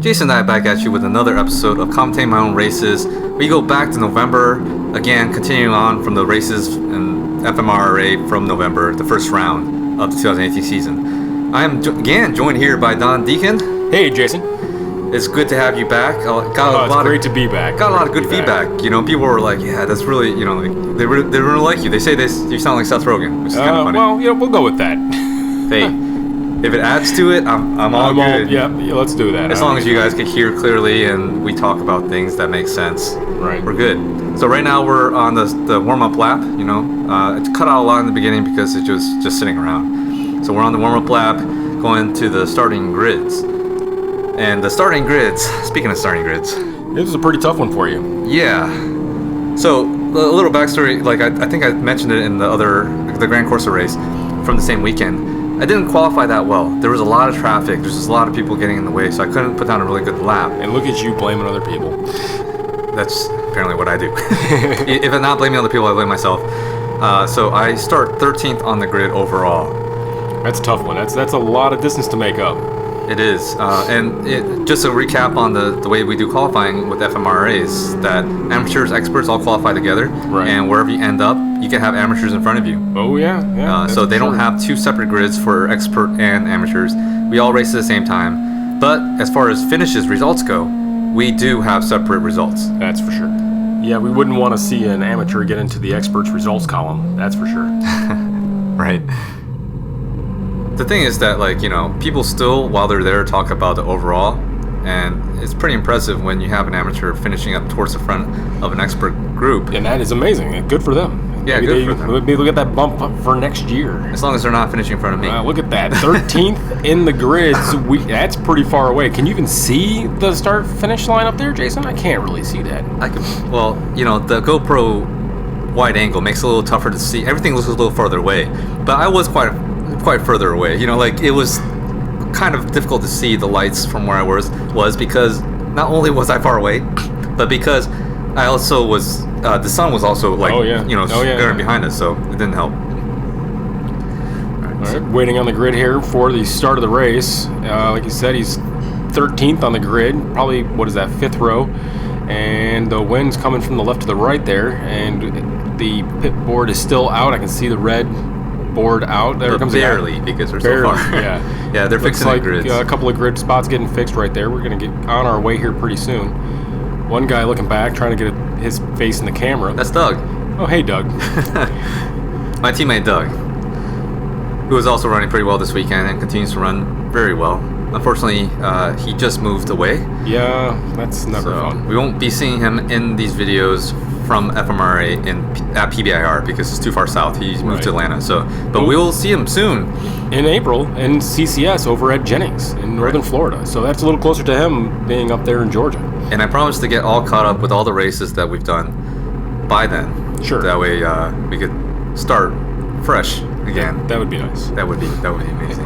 Jason and I back at you with another episode of Commentating My Own Races. We go back to November, again, continuing on from the races in FMRRA from November, the first round of the 2018 season. I am again joined here by Don Deacon. Hey, Jason. It's good to have you back. It's great to be back. Got a lot of good feedback. You know, people were like, "Yeah, that's really, you know, like, they really like you." They say this, you sound like Seth Rogen, which is kind of funny. Well, yeah, we'll go with that. Hey, if it adds to it, I'm all good. Yeah, let's do that. As long as you guys can hear clearly and we talk about things that make sense, right? We're good. So right now we're on the warm-up lap. You know, it's cut out a lot in the beginning because it's just sitting around. So we're on the warm-up lap, going to the starting grids. And the starting grids, speaking of starting grids, this is a pretty tough one for you. Yeah. So a little backstory, like I think I mentioned it in the Grand Corsa race from the same weekend. I didn't qualify that well. There was a lot of traffic. There's just a lot of people getting in the way, so I couldn't put down a really good lap. And look at you blaming other people. That's apparently what I do. If I'm not blaming other people, I blame myself. So I start 13th on the grid overall. That's a tough one. That's a lot of distance to make up. It is, just to recap on the way we do qualifying with FMRRAs, that amateurs, experts all qualify together, right. And wherever you end up, you can have amateurs in front of you. Oh yeah. So they don't have two separate grids for expert and amateurs. We all race at the same time, but as far as finishes results go, we do have separate results. That's for sure. Yeah, we wouldn't want to see an amateur get into the experts results column. That's for sure. Right. The thing is that, like, you know, people still, while they're there, talk about the overall, and it's pretty impressive when you have an amateur finishing up towards the front of an expert group. And that is amazing. Good for them. Yeah, good for them. Maybe they'll get that bump up for next year. As long as they're not finishing in front of me. Look at that. 13th in the grids. That's pretty far away. Can you even see the start-finish line up there, Jason? I can't really see that. Well, you know, the GoPro wide angle makes it a little tougher to see. Everything looks a little farther away. But I was quite further away. You know, like, it was kind of difficult to see the lights from where I was because not only was I far away, but because I also was the sun was also glaring behind us, so it didn't help. All right, waiting on the grid here for the start of the race. Like you said, he's 13th on the grid, probably, what is that, 5th row, and the wind's coming from the left to the right there, and the pit board is still out. I can see the red board out. There comes barely, because we're so far. Yeah. Yeah, they're fixing the grids. A couple of grid spots getting fixed right there. We're going to get on our way here pretty soon. One guy looking back, trying to get his face in the camera. That's Doug. Oh, hey, Doug. My teammate Doug, who is also running pretty well this weekend and continues to run very well. Unfortunately, he just moved away. Yeah, that's never fun. We won't be seeing him in these videos from FMRRA at PBIR because it's too far south. He's moved to Atlanta. But we will see him soon in April in CCS over at Jennings in northern Florida. So that's a little closer to him being up there in Georgia. And I promise to get all caught up with all the races that we've done by then. Sure. That way we could start fresh again. That would be nice. That would be amazing.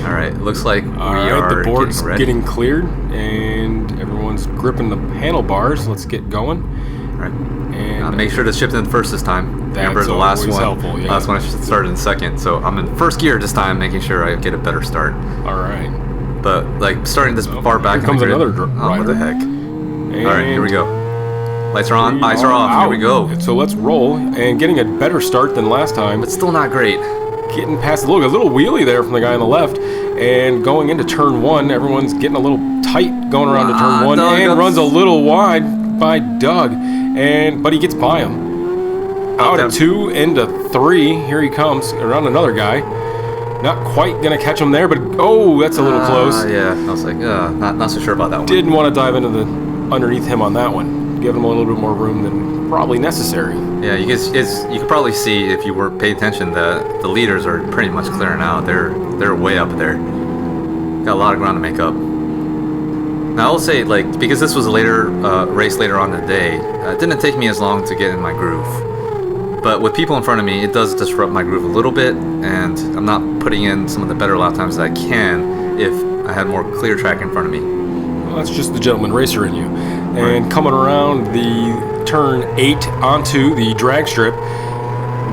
All right, looks like the board's getting cleared and everyone's gripping the handlebars. Let's get going. All right. And make sure to shift in first this time. Remember, the last one. Helpful, yeah. Last one I started in second, so I'm in first gear this time, making sure I get a better start. All right. But like starting this far back. Here comes another rider. What the heck? All right, here we go. Lights are on, eyes are off. Here we go. So let's roll, and getting a better start than last time. But still not great. Getting past a little wheelie there from the guy on the left, and going into turn one, everyone's getting a little tight going around to turn one, and runs a little wide by Doug, but he gets by him. Out of 2 into 3, here he comes around another guy. Not quite gonna catch him there, but that's a little close. Yeah, I was like, not so sure about that one. Didn't want to dive into underneath him on that one. Give him a little bit more room than probably necessary. Yeah, you could probably see if you were paying attention that the leaders are pretty much clearing out. They're way up there. Got a lot of ground to make up. Now I will say, like, because this was a race later on in the day, it didn't take me as long to get in my groove. But with people in front of me, it does disrupt my groove a little bit, and I'm not putting in some of the better lap times that I can if I had more clear track in front of me. Well, that's just the gentleman racer in you. And coming around the turn 8 onto the drag strip,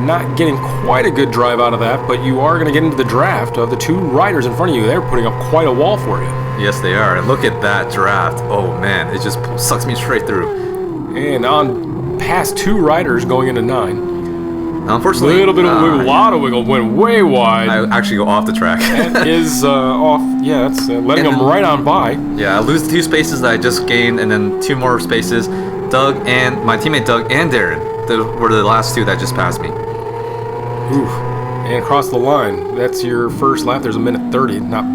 Not getting quite a good drive out of that, but you are going to get into the draft of the two riders in front of you. They're putting up quite a wall for you. Yes, they are. And look at that draft. Oh, man. It just sucks me straight through. And on past two riders going into 9. Now, unfortunately, a little bit of wiggle, a lot of wiggle, went way wide. I actually go off the track. That is off. Yeah, that's letting them right on by. Yeah, I lose the 2 spaces that I just gained, and then 2 more spaces. Doug and my teammate Doug and Darren were the last 2 that just passed me. Oof. And across the line, that's your first lap. There's a minute 30. Not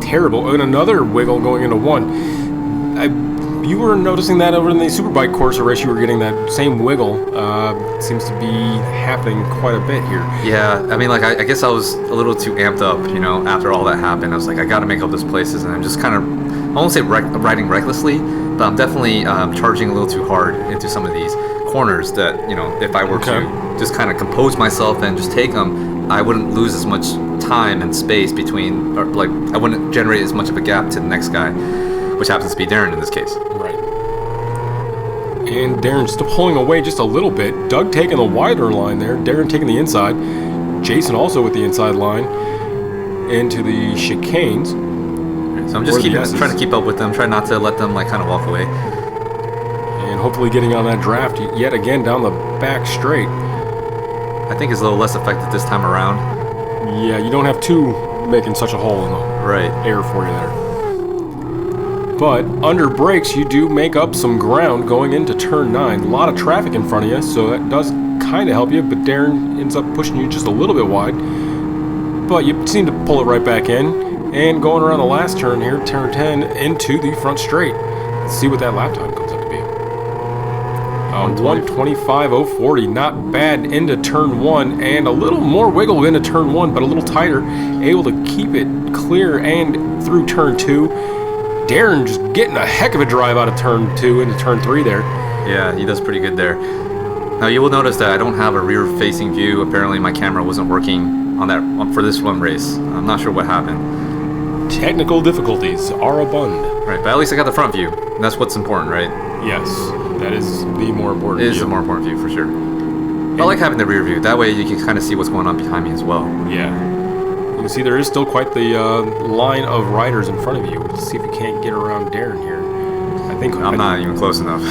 terrible. And another wiggle going into 1. You were noticing that over in the Superbike course race. You were getting that same wiggle. It seems to be happening quite a bit here. Yeah, I mean, like, I guess I was a little too amped up, you know, after all that happened. I was like, I got to make up those places, and I'm just kind of, I won't say riding recklessly, but I'm definitely charging a little too hard into some of these corners that, you know, if I were to just kind of compose myself and just take them, I wouldn't lose as much time and space between, or like, I wouldn't generate as much of a gap to the next guy, which happens to be Darren in this case. Right. And Darren still pulling away just a little bit. Doug taking the wider line there. Darren taking the inside. Jason also with the inside line into the chicanes. So I'm just trying to keep up with them, trying not to let them like kind of walk away. And hopefully getting on that draft yet again down the back straight. I think it's a little less effective this time around. Yeah, you don't have 2 making such a hole in the air for you there. But under brakes, you do make up some ground going into turn 9. A lot of traffic in front of you, so that does kind of help you, but Darren ends up pushing you just a little bit wide. But you seem to pull it right back in, and going around the last turn here, turn 10, into the front straight. Let's see what that lap time comes up to be. 1:25.040, not bad into turn 1, and a little more wiggle into turn 1, but a little tighter, able to keep it clear and through turn 2. Darren just getting a heck of a drive out of turn 2 into turn 3 there. Yeah, he does pretty good there. Now you will notice that I don't have a rear-facing view. Apparently my camera wasn't working on that for this one race. I'm not sure what happened. Technical difficulties are abund. Right, but at least I got the front view. And that's what's important, right? Yes, that is the more important view. It is the more important view for sure. I like having the rear view. That way you can kind of see what's going on behind me as well. Yeah. You can see there is still quite the line of riders in front of you. Let's see if we can't get around Darren here. I'm not even close enough.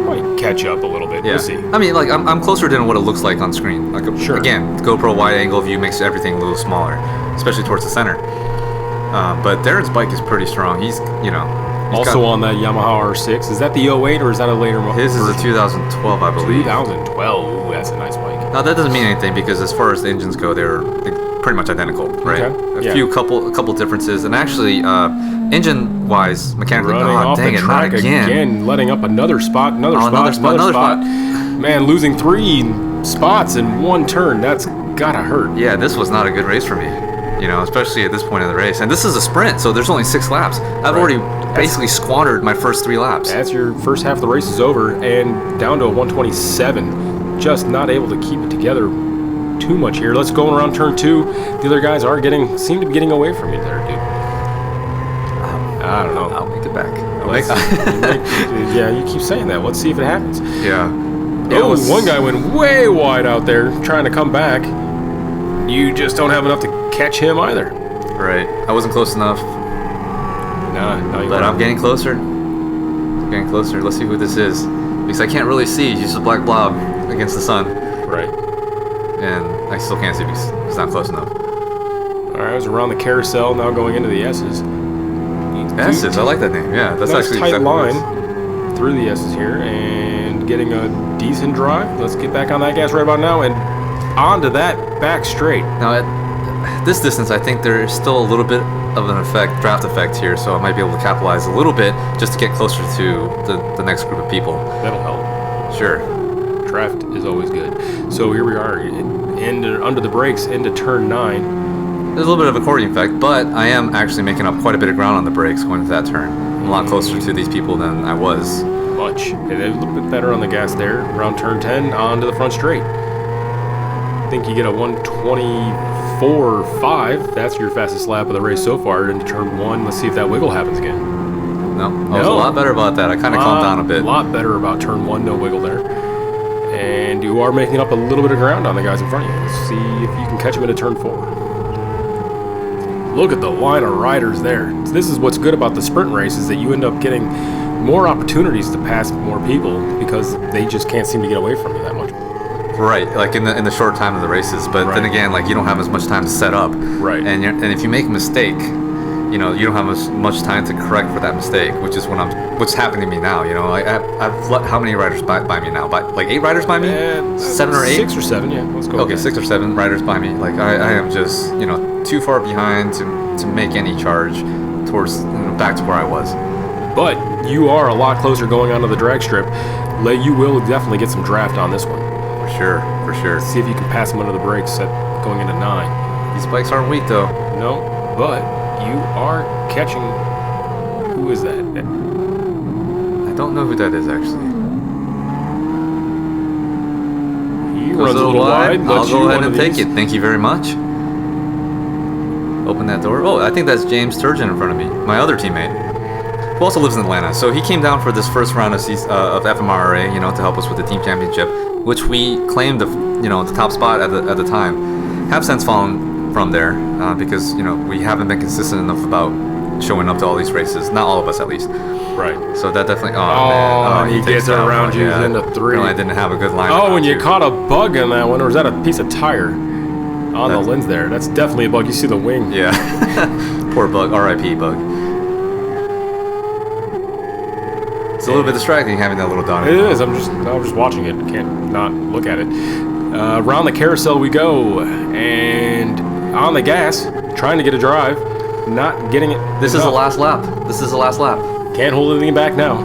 Might catch up a little bit. Yeah. We'll see. I mean, like I'm closer than what it looks like on screen. Like sure. Again, GoPro wide angle view makes everything a little smaller, especially towards the center. But Darren's bike is pretty strong. He's also on that Yamaha R6. Is that the 08 or is that a later model? His is a 2012, I believe. 2012. Ooh, that's a nice bike. Now that doesn't mean anything because as far as the engines go, they're pretty much identical, right? Okay. A couple differences, and actually, engine-wise, mechanically, running off the track again, letting up another spot, another spot. Man, losing 3 spots in 1 turn. That's gotta hurt. Yeah, this was not a good race for me. You know, especially at this point in the race. And this is a sprint, so there's only 6 laps. I've already basically squandered my first 3 laps. That's your first half of the race is over, and down to a 127. Just not able to keep it together too much here. Let's go around turn 2. The other guys seem to be getting away from you there, dude. I don't know. I'll make it back. Yeah, you keep saying that. Let's see if it happens. Yeah. One guy went way wide out there trying to come back. You just don't have enough to catch him either. Right. I wasn't close enough. No, you but I'm getting closer. Getting closer. Let's see who this is. Because I can't really see. He's just a black blob against the sun. Right. And I still can't see because it's not close enough. Alright, I was around the carousel, now going into the S's. S's, I like that name. Yeah, that's nice actually tight exactly line through the S's here and getting a decent drive. Let's get back on that gas right about now and onto that back straight. Now at this distance, I think there is still a little bit of an draft effect here, so I might be able to capitalize a little bit just to get closer to the next group of people. That'll help. Sure. Draft is always good. So here we are, under the brakes into turn 9. There's a little bit of a accordion effect, but I am actually making up quite a bit of ground on the brakes going to that turn. I'm a lot closer to these people than I was. Much. And a little bit better on the gas there. Around turn 10, onto the front straight. I think you get a 1:24.5. That's your fastest lap of the race so far into turn 1. Let's see if that wiggle happens again. No, I was a lot better about that. I kind of calmed down a bit. A lot better about turn 1, no wiggle there. And you are making up a little bit of ground on the guys in front of you. Let's see if you can catch them into turn 4. Look at the line of riders there. This is what's good about the sprint race, is that you end up getting more opportunities to pass more people because they just can't seem to get away from you that much. Right, like in the short time of the races. But then again, like you don't have as much time to set up. Right. And if you make a mistake, you know, you don't have as much time to correct for that mistake, which is what's happening to me now. You know, I've let how many riders by me now? Like 8 riders by me? 7 or 8? 6 or 7, yeah. Let's go. Okay, 6 or 7 riders by me. Like I am just, you know, too far behind to make any charge towards, you know, back to where I was. But you are a lot closer going onto the drag strip. You will definitely get some draft on this one. For sure. See if you can pass them under the brakes going into 9. These bikes aren't weak though. No, but you are catching. Who is that? I don't know who that is actually. He runs a little wide. I'll go ahead and take it. Thank you very much. Open that door. Oh, I think that's James Turgeon in front of me, my other teammate, who also lives in Atlanta. So he came down for this first round of FMRRA, you know, to help us with the team championship, which we claimed the top spot at the time. Have since fallen from there because, you know, we haven't been consistent enough about showing up to all these races. Not all of us, at least. Right. So that definitely. Man. He gets around you into 3. Really, I didn't have a good line. Oh, and you caught a bug in that one, or was that a piece of tire on the lens there? That's definitely a bug. You see the wing. Yeah. Poor bug. R.I.P. bug. It's a little bit distracting having that little dot. It is. I'm just watching it. Can't not look at it. Around the carousel we go, and on the gas, trying to get a drive, not getting it. This is the last lap. Can't hold anything back now.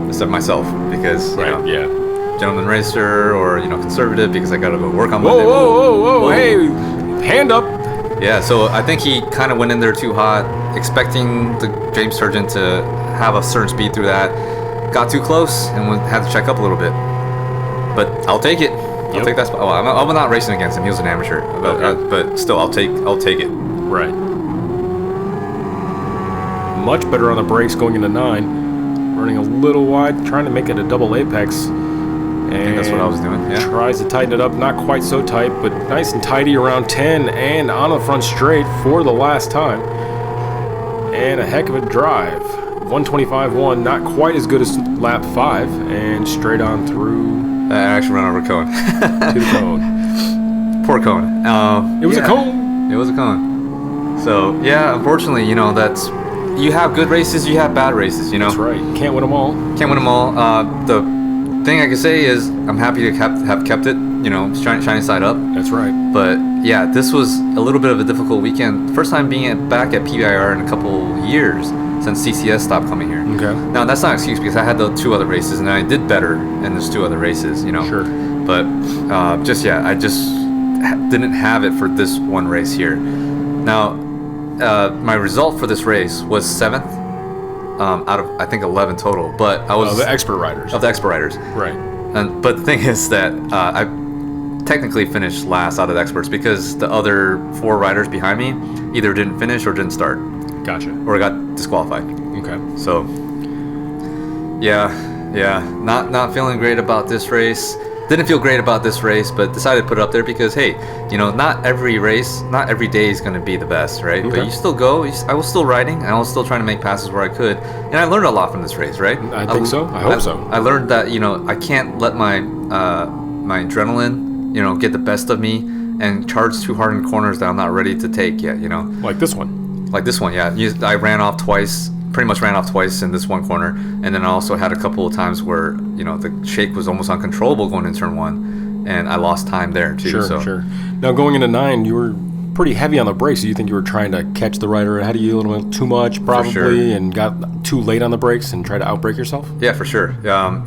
Except myself, because you know, yeah, gentleman racer or, you know, conservative, because I gotta go work on Monday. Whoa! Hey, hand up. Yeah, so I think he kind of went in there too hot, expecting the James Turgeon to have a certain speed through that. Got too close and had to check up a little bit. But I'll take it. I'll take that spot. Well, I'm not racing against him. He was an amateur, but still, I'll take it. Right. Much better on the brakes going into 9. Running a little wide, trying to make it a double apex. I think that's what I was doing. Yeah. Tries to tighten it up, not quite so tight, but nice and tidy around 10 and on the front straight for the last time. And a heck of a drive. 125.1, not quite as good as lap 5, and straight on through. I actually ran over Cone. To the cone. Poor Cone. It was a cone. It was a cone. So yeah, unfortunately, you know, that's. You have good races, you have bad races, you know. That's right. Can't win them all. The thing I can say is I'm happy to have kept it, you know, shiny side up. That's right. But yeah, this was a little bit of a difficult weekend. First time being back at PBIR in a couple years since CCS stopped coming here. Okay. Now that's not an excuse because I had the 2 other races and I did better in those 2 other races, you know. Sure. But I just didn't have it for this one race here. Now, my result for this race was 7th out of I think 11 total. But I was the expert riders. Of the expert riders. Right. But the thing is that I technically finished last out of the experts because the other 4 riders behind me either didn't finish or didn't start. Gotcha. Or got disqualified. Okay. So, yeah, not feeling great about this race. Didn't feel great about this race, but decided to put it up there because, hey, you know, not every day is going to be the best, right? Okay. But you still go. I was still riding, and I was still trying to make passes where I could, and I learned a lot from this race, right? I think so. I hope so. I learned that, you know, I can't let my my adrenaline, you know, get the best of me and charge too hard in corners that I'm not ready to take yet, you know. Like this one. Yeah. I ran off twice. Pretty much ran off twice in this one corner, and then I also had a couple of times where, you know, the shake was almost uncontrollable going in turn 1, and I lost time there too. Sure. Now going into 9, you were pretty heavy on the brakes. So you think you were trying to catch the rider ahead of you a little bit too much, probably, and got too late on the brakes and tried to outbrake yourself? Yeah, for sure.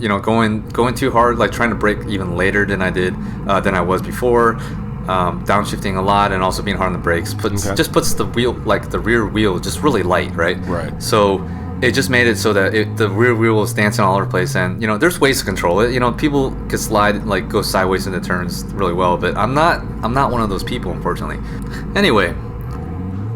You know, going too hard, like trying to brake even later than I was before. Downshifting a lot and also being hard on the brakes just puts the wheel, like the rear wheel, just really light, right? Right. So it just made it so that the rear wheel was dancing all over the place, and you know, there's ways to control it. You know, people could slide, like go sideways into turns really well, but I'm not one of those people, unfortunately. Anyway,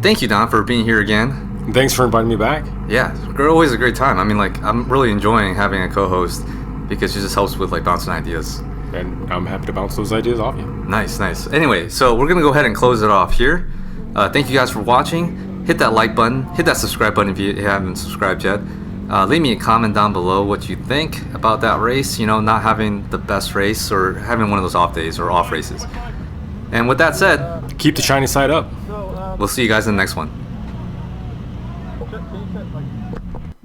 thank you, Don, for being here again. Thanks for inviting me back. Yeah, always a great time. I mean, like, I'm really enjoying having a co-host because it just helps with like bouncing ideas. And I'm happy to bounce those ideas off you. Nice, nice. Anyway, so we're gonna go ahead and close it off here. Thank you guys for watching. Hit that like button, hit that subscribe button if you haven't subscribed yet. Leave me a comment down below what you think about that race, you know, not having the best race or having one of those off days or off races. And with that said, keep the shiny side up. We'll see you guys in the next one.